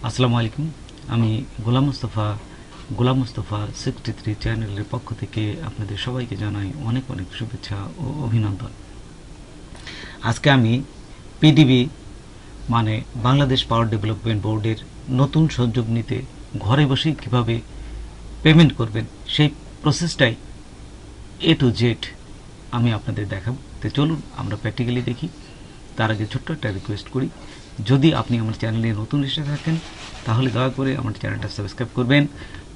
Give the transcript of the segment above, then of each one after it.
আসসালামু আলাইকুম। আমি গোলাম মোস্তফা 63 চ্যানেলের পক্ষ থেকে আপনাদের সবাইকে জানাই অনেক অনেক শুভেচ্ছা ও অভিনন্দন। আজকে আমি পিডিবি মানে বাংলাদেশ পাওয়ার ডেভেলপমেন্ট বোর্ডের নতুন সংযোগ নিতে ঘরে বসেই কিভাবে পেমেন্ট করবেন সেই প্রসেসটাই এ টু জেড আমি আপনাদের দেখাবো। তো চলুন আমরা প্র্যাকটিক্যালি দেখি। তার আগে ছোট্ট একটা রিকোয়েস্ট করি, যদি আপনি আমার চ্যানেলে নতুন এসে থাকেন তাহলে দয়া করে আমার চ্যানেলটা সাবস্ক্রাইব করবেন,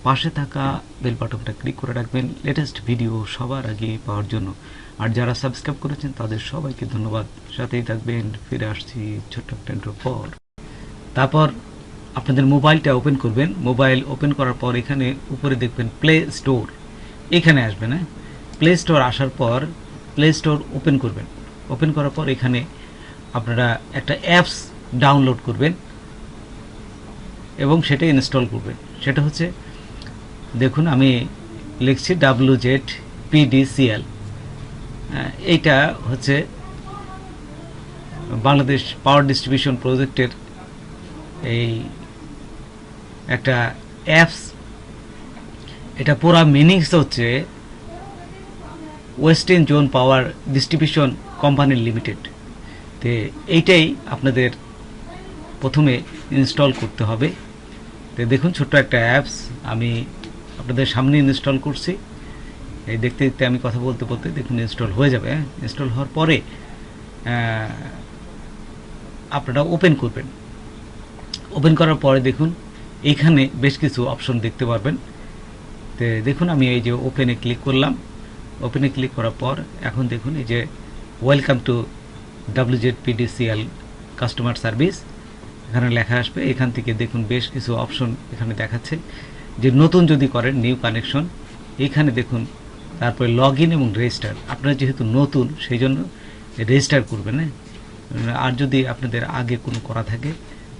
পাশে থাকা বেল বাটনটা ক্লিক করে রাখবেন লেটেস্ট ভিডিও সবার আগে পাওয়ার জন্য। আর যারা সাবস্ক্রাইব করেছেন তাদের সবাইকে ধন্যবাদ। সাথেই থাকবেন। ফিরে আসছি ছোট্ট একটা ইন্ট্রোর পর। তারপর আপনাদের মোবাইলটা ওপেন করবেন। মোবাইল ওপেন করার পর এখানে উপরে দেখবেন প্লে স্টোর, এখানে আসবেন। প্লে স্টোর আসার পর প্লে স্টোর ওপেন করবেন। ওপেন করার পর এখানে আপনারা একটা অ্যাপস ডাউনলোড করবেন এবং সেটা ইনস্টল করবেন। সেটা হচ্ছে, দেখুন আমি লিখছি WZPDCL। এইটা হচ্ছে বাংলাদেশ পাওয়ার ডিস্ট্রিবিউশন প্রজেক্টের এই একটা অ্যাপস। এটা পুরা মিনিংস হচ্ছে western zone power distribution company limited. তো এইটাই আপনাদের প্রথমে ইনস্টল করতে হবে। তো দেখুন ছোট্ট একটা অ্যাপস আমি আপনাদের সামনে ইনস্টল করছি। এই দেখতে দেখতে আমি কথা বলতে বলতে দেখুন ইনস্টল হয়ে যাবে। ইনস্টল হওয়ার পরে আপনারা ওপেন করবেন। ওপেন করার পরে দেখুন এইখানে বেশ কিছু অপশন দেখতে পারবেন। তো দেখুন আমি এই যে ওপেনে ক্লিক করলাম। ওপেনে ক্লিক করার পর এখন দেখুন এই যে welcome to WZPDCL customer service এখানে লেখা আসবে। এখান থেকে দেখুন বেশ কিছু অপশন এখানে দেখাচ্ছে যে নতুন যদি করেন নিউ কানেকশন, এইখানে দেখুন। তারপরে লগ ইন এবং রেজিস্টার। আপনারা যেহেতু নতুন সেই জন্য রেজিস্টার করবেন। আর যদি আপনাদের আগে কোনো করা থাকে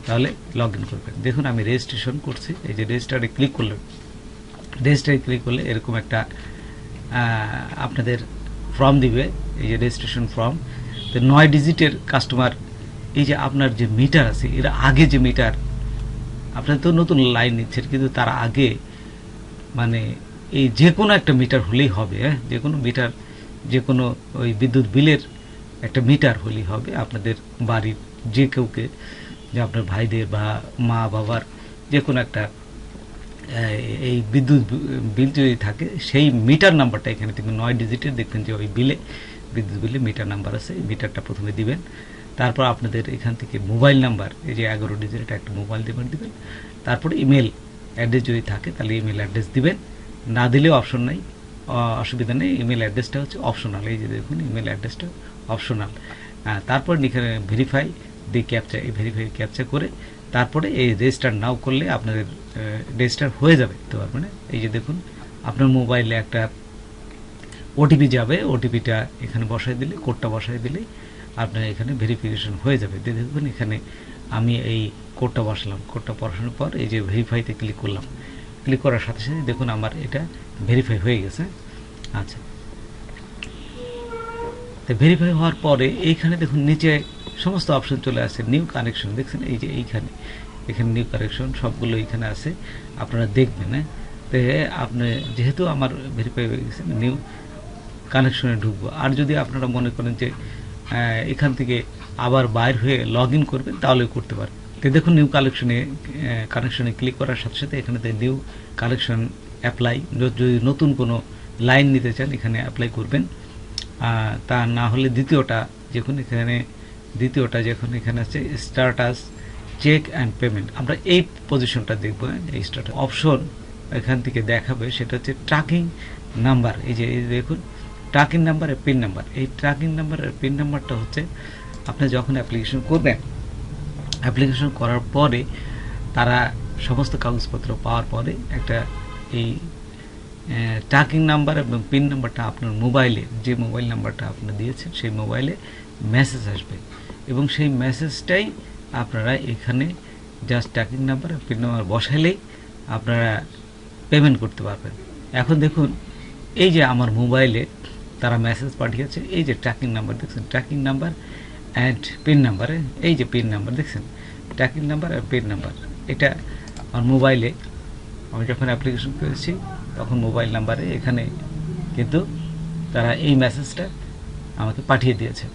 তাহলে লগ ইন করবেন। দেখুন আমি রেজিস্ট্রেশন করছি। এই যে রেজিস্টারে ক্লিক করলাম। রেজিস্টারে ক্লিক করলে এরকম একটা আপনাদের ফর্ম দিবে, এই যে রেজিস্ট্রেশন ফর্ম। তো 9 ডিজিটের কাস্টমার, এই যে আপনার যে মিটার আছে এর আগে যে মিটার, আপনার তো নতুন লাইন নিচ্ছেন কিন্তু তার আগে মানে এই যে কোনো একটা মিটার হলেই হবে। যে কোনো মিটার, যে কোনো ওই বিদ্যুৎ বিলের একটা মিটার হলেই হবে আপনাদের বাড়ির যে কেউকে, যে আপনার ভাইদের বা মা বাবার যে কোনো একটা এই বিদ্যুৎ বিল যদি থাকে সেই মিটার নাম্বারটা এখানে দেখবেন 9 ডিজিটের। দেখবেন যে ওই বিলে বিদ্যুৎ বিলে মিটার নাম্বার আছে, এই মিটারটা প্রথমে দিবেন। তারপর আপনাদের এখান থেকে মোবাইল নাম্বার, এই যে 11 ডিজিটের একটা মোবাইল নাম্বার দিবেন। তারপরে ইমেল অ্যাড্রেস যদি থাকে তাহলে ইমেল অ্যাড্রেস দিবেন, না দিলেও অপশন নাই, অসুবিধা নেই। ইমেল অ্যাড্রেসটা হচ্ছে অপশনাল, এই যে দেখুন ইমেল অ্যাড্রেসটা অপশনাল। তারপর এখানে ভেরিফাই দি ক্যাপচা, এই ভেরিফাই ক্যাপচা করে তারপরে এই রেজিস্টার নাও করলে আপনাদের রেজিস্টার হয়ে যাবে। তো মানে এই যে দেখুন আপনার মোবাইলে একটা ওটিপি যাবে, ওটিপিটা এখানে বসাই দিলে, কোডটা বসাই দিলেই আপনার এখানে ভেরিফিকেশন হয়ে যাবে। দেখুন এখানে আমি এই কোডটা বসালাম। কোডটা বসানোর পর এই যে ভেরিফাইতে ক্লিক করলাম। ক্লিক করার সাথে সাথে দেখুন আমার এটা ভেরিফাই হয়ে গেছে। আচ্ছা, তো ভেরিফাই হওয়ার পরে এইখানে দেখুন নিচে সমস্ত অপশন চলে আসছে। নিউ কানেকশন দেখছেন, এই যে এইখানে এখানে নিউ কানেকশন সবগুলো এখানে আছে, আপনারা দেখবেন। তো আপনি যেহেতু আমার ভেরিফাই হয়ে গেছে, নিউ কানেকশনে ঢুকবো। আর যদি আপনারা মনে করেন যে এখান থেকে আবার বাইর হয়ে লগ ইন করবেন তাহলে করতে পারেন। তো দেখুন নিউ কানেকশনে ক্লিক করার সাথে সাথে এখানে নিউ কানেকশন অ্যাপ্লাই, যদি নতুন কোনো লাইন নিতে চান এখানে অ্যাপ্লাই করবেন। তা না হলে দ্বিতীয়টা যখন এখানে আছে স্ট্যাটাস চেক অ্যান্ড পেমেন্ট, আমরা এই পজিশনটা দেখবো। এই স্ট্যাটাস অপশন এখান থেকে দেখাবে, সেটা হচ্ছে ট্র্যাকিং নাম্বার। এই যে দেখুন ট্র্যাকিং নাম্বার আর পিন নাম্বার। এই ট্র্যাকিং নাম্বার আর পিন নাম্বারটা হচ্ছে আপনি যখন অ্যাপ্লিকেশন করবেন, অ্যাপ্লিকেশন করার পরে তারা সমস্ত কাগজপত্র পাওয়ার পরে একটা এই ট্র্যাকিং নাম্বার এবং পিন নাম্বারটা আপনার মোবাইলে, যে মোবাইল নাম্বারটা আপনি দিয়েছেন সেই মোবাইলে মেসেজ আসবে এবং সেই মেসেজটাই আপনারা এখানে জাস্ট ট্র্যাকিং নাম্বার আর পিন নাম্বার বসাইলেই আপনারা পেমেন্ট করতে পারবেন। এখন দেখুন এই যে আমার মোবাইলে তারা মেসেজ পাঠিয়েছে, এই যে ট্র্যাকিং নাম্বার দেখছেন, ট্র্যাকিং নাম্বার অ্যান্ড পিন নাম্বারে, এই যে পিন নাম্বার দেখছেন, ট্র্যাকিং নাম্বার আর পিন নাম্বার, এটা আমার মোবাইলে আমি যখন অ্যাপ্লিকেশন করেছি তখন মোবাইল নাম্বারে এখানে কিন্তু তারা এই মেসেজটা আমাকে পাঠিয়ে দিয়েছে।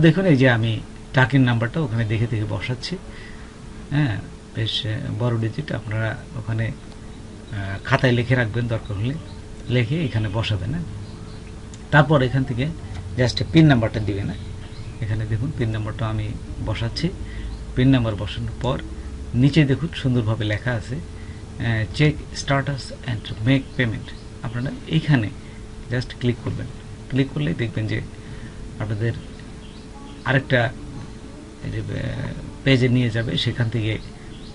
দেখুন এই যে আমি টাকিং নাম্বারটা ওখানে দেখে দেখে বসাচ্ছি। হ্যাঁ, বেশ বড় ডিজিট, আপনারা ওখানে খাতায় লিখে রাখবেন, দরকার হলে লিখে এখানে বসাবেন না। তারপর এখান থেকে জাস্ট পিন নাম্বারটা দিবেন না। এখানে দেখুন পিন নাম্বারটা আমি বসাচ্ছি। পিন নাম্বার বসানোর পর নিচে দেখুন সুন্দরভাবে লেখা আছে check status and make payment. আপনারা এইখানে জাস্ট ক্লিক করবেন। ক্লিক করলেই দেখবেন যে আপনাদের আরেকটা পেজে নিয়ে যাবে। সেখান থেকে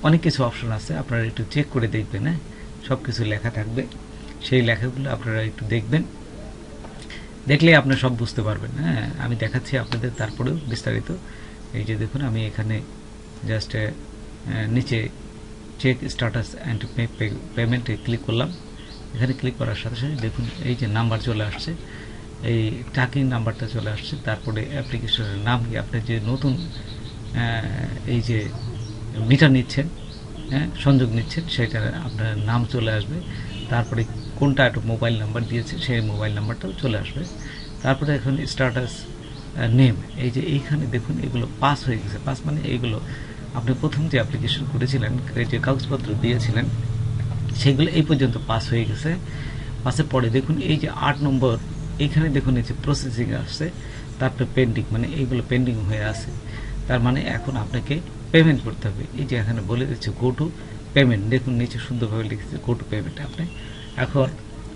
অনেক কিছু অপশন আছে, আপনারা একটু চেক করে দেখবেন। হ্যাঁ, সব কিছু লেখা থাকবে, সেই লেখাগুলো আপনারা একটু দেখবেন, দেখলেই আপনারা সব বুঝতে পারবেন। হ্যাঁ, আমি দেখাচ্ছি আপনাদের তারপরেও বিস্তারিত। এই যে দেখুন আমি এখানে জাস্ট নিচে চেক স্ট্যাটাস অ্যান্ড পেমেন্টে ক্লিক করলাম। এখানে ক্লিক করার সাথে সাথে দেখুন এই যে নাম্বার চলে আসছে, এই ট্র্যাকিং নাম্বারটা চলে আসছে। তারপরে অ্যাপ্লিকেশনের নাম কি, আপনি যে নতুন এই যে মিটার নিচ্ছেন, হ্যাঁ সংযোগ নিচ্ছেন, সেটার আপনার নাম চলে আসবে। তারপরে কোনটা একটা মোবাইল নাম্বার দিয়েছে সেই মোবাইল নাম্বারটাও চলে আসবে। তারপরে এখন স্ট্যাটাস নেম, এই যে এইখানে দেখুন এগুলো পাস হয়ে গেছে। পাস মানে এইগুলো আপনি প্রথম যে অ্যাপ্লিকেশন করেছিলেন, যে কাগজপত্র দিয়েছিলেন, সেগুলো এই পর্যন্ত পাস হয়ে গেছে। পাসের পরে দেখুন এই যে 8 নম্বর এইখানে দেখুন এই যে প্রসেসিং আসছে, তারপরে পেন্ডিং, মানে এইগুলো পেন্ডিং হয়ে আছে। তার মানে এখন আপনাকে পেমেন্ট করতে হবে। এই যে এখানে বলে দিচ্ছে গো টু পেমেন্ট, দেখুন নিচে সুন্দরভাবে লিখেছে গো টু পেমেন্ট। আপনি এখন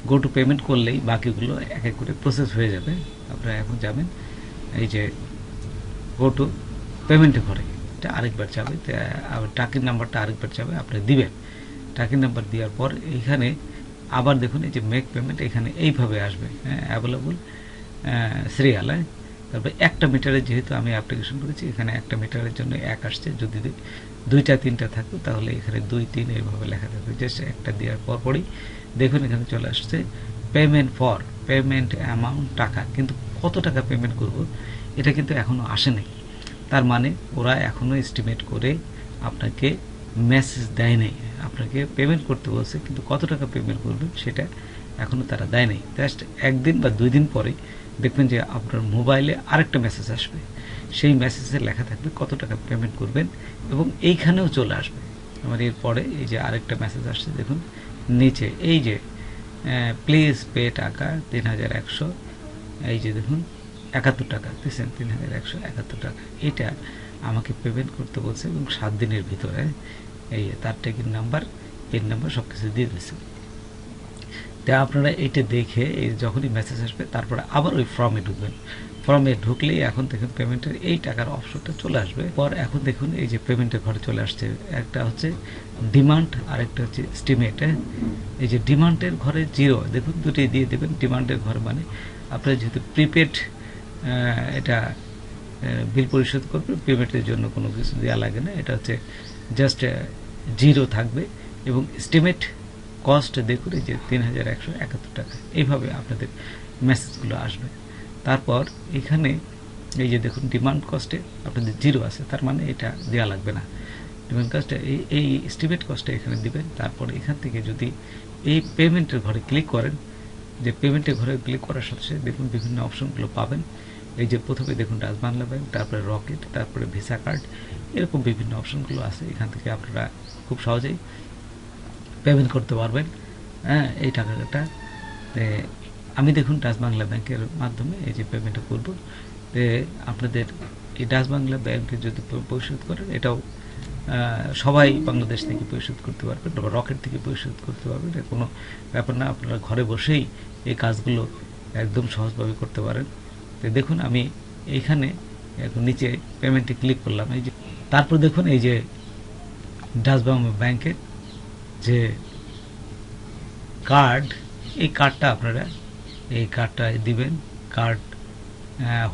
গো টু পেমেন্ট করলেই বাকিগুলো এক এক করে প্রসেস হয়ে যাবে। আপনারা এখন যাবেন এই যে গো টু পেমেন্টে ঘরে, এটা আরেকবার যাবে, ট্র্যাকিং নাম্বারটা আরেকবার যাবে, আপনি দিবেন। ট্র্যাকিং নাম্বার দেওয়ার পর এইখানে আবার দেখুন এই যে মেক পেমেন্ট, এখানে এইভাবে আসবে অ্যাভেলেবল সিরিয়াল। তারপরে একটা মিটারে যেহেতু আমি অ্যাপ্লিকেশন করেছি, এখানে একটা মিটারের জন্য 1 আসছে। যদি 2টা 3টা থাকতো তাহলে এখানে 2 3 এইভাবে লেখা থাকবে। জাস্ট একটা দেওয়ার পরপরই দেখুন এখানে চলে আসছে পেমেন্ট ফর, পেমেন্ট অ্যামাউন্ট টাকা। কিন্তু কত টাকা পেমেন্ট করব এটা কিন্তু এখনও আসে নাই। তার মানে ওরা এখনও এস্টিমেট করে আপনাকে মেসেজ দেয় নাই। আপনাকে পেমেন্ট করতে বলছে, কিন্তু কত টাকা পেমেন্ট করবেন সেটা এখনও তারা দেয় নাই। জাস্ট 1 দিন বা 2 দিন পরে দেখবেন যে আপনার মোবাইলে আরেকটা মেসেজ আসবে। সেই মেসেজে লেখা থাকবে কত টাকা পেমেন্ট করবেন, এবং এইখানেও চলে আসবে। আমার এরপরে এই যে আরেকটা মেসেজ আসছে দেখুন নিচে, এই যে প্লিজ পে টাকা 3100, এই যে দেখুন 71 টাকা দিচ্ছেন, 3171 টাকা। এটা আমাকে পেমেন্ট করতে বলছে এবং 7 দিনের ভিতরে। এই তার ট্র্যাকিং নাম্বার, পিন নাম্বার সব কিছু দিয়ে দিচ্ছে। তা আপনারা এইটা দেখে এই যখনই মেসেজ আসবে তারপরে আবার ওই ফর্মে ঢুকবেন। ফর্মে ঢুকলেই এখন দেখুন পেমেন্টের এই টাকার অপশনটা চলে আসবে। পর এখন দেখুন এই যে পেমেন্টের ঘরে চলে আসছে, একটা হচ্ছে ডিমান্ড আর একটা হচ্ছে এস্টিমেট। এই যে ডিমান্ডের ঘরে 0 দেখুন, দুটোই দিয়ে দেবেন। ডিমান্ডের ঘর মানে আপনার যেহেতু প্রিপেড এটা বিল পরিশোধ করবে, পেমেন্টের জন্য কোনো কিছু দেওয়া লাগে না। এটা হচ্ছে জাস্ট 0 থাকবে। এবং এস্টিমেট কস্ট দেখুন এই যে 3171 টাকা। এইভাবে আপনাদের মেসেজগুলো আসবে। তারপর এখানে এই যে দেখুন ডিমান্ড কস্টে আপনাদের 0 আছে, তার মানে এটা দেওয়া লাগবে না। ডিমান্ড কস্টে এই এস্টিমেট কস্টে এখানে দিবেন। তারপর এখান থেকে যদি এই পেমেন্টের ঘরে ক্লিক করেন, যে পেমেন্টের ঘরে ক্লিক করার সাথে সাথে দেখুন বিভিন্ন অপশনগুলো পাবেন। এই যে প্রথমে দেখুন বাংলা ব্যাংক, তারপরে রকেট, তারপরে ভিসা কার্ড, এরকম বিভিন্ন অপশনগুলো আছে। এখান থেকে আপনারা খুব সহজেই পেমেন্ট করতে পারবেন। হ্যাঁ, এই টাকাটা আমি দেখুন ডাচ বাংলা ব্যাংকের মাধ্যমে এই যে পেমেন্টটা করব। আপনাদের এই ডাচ বাংলা ব্যাংকে যদি পরিশোধ করেন, এটাও সবাই বাংলাদেশ থেকে পরিশোধ করতে পারবেন, রকেট থেকে পরিশোধ করতে পারবেন। এটা কোনো ব্যাপার না, আপনারা ঘরে বসেই এই কাজগুলো একদম সহজভাবে করতে পারেন। তো দেখুন আমি এইখানে নিচে পেমেন্টে ক্লিক করলাম। এই যে তারপর দেখুন এই যে ডাচ বাংলা ব্যাংকের যে কার্ড, এই কার্ডটা আপনারা এই কার্ডটা দিবেন। কার্ড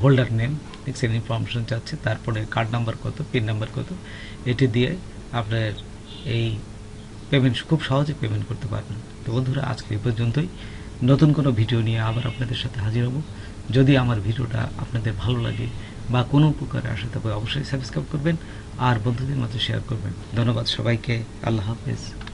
হোল্ডার নেম দেখছেন, ইনফরমেশন চাচ্ছে, তারপরে কার্ড নাম্বার কত, পিন নাম্বার কত, এটি দিয়ে আপনার এই পেমেন্ট খুব সহজে পেমেন্ট করতে পারবেন। তো বন্ধুরা আজকে এই পর্যন্তই। নতুন কোনো ভিডিও নিয়ে আবার আপনাদের সাথে হাজির হব। যদি আমার ভিডিওটা আপনাদের ভালো লাগে বা কোনো উপকারে আসে তবে অবশ্যই সাবস্ক্রাইব করবেন আর বন্ধুদের মাঝে শেয়ার করবেন। ধন্যবাদ সবাইকে। আল্লাহ হাফেজ।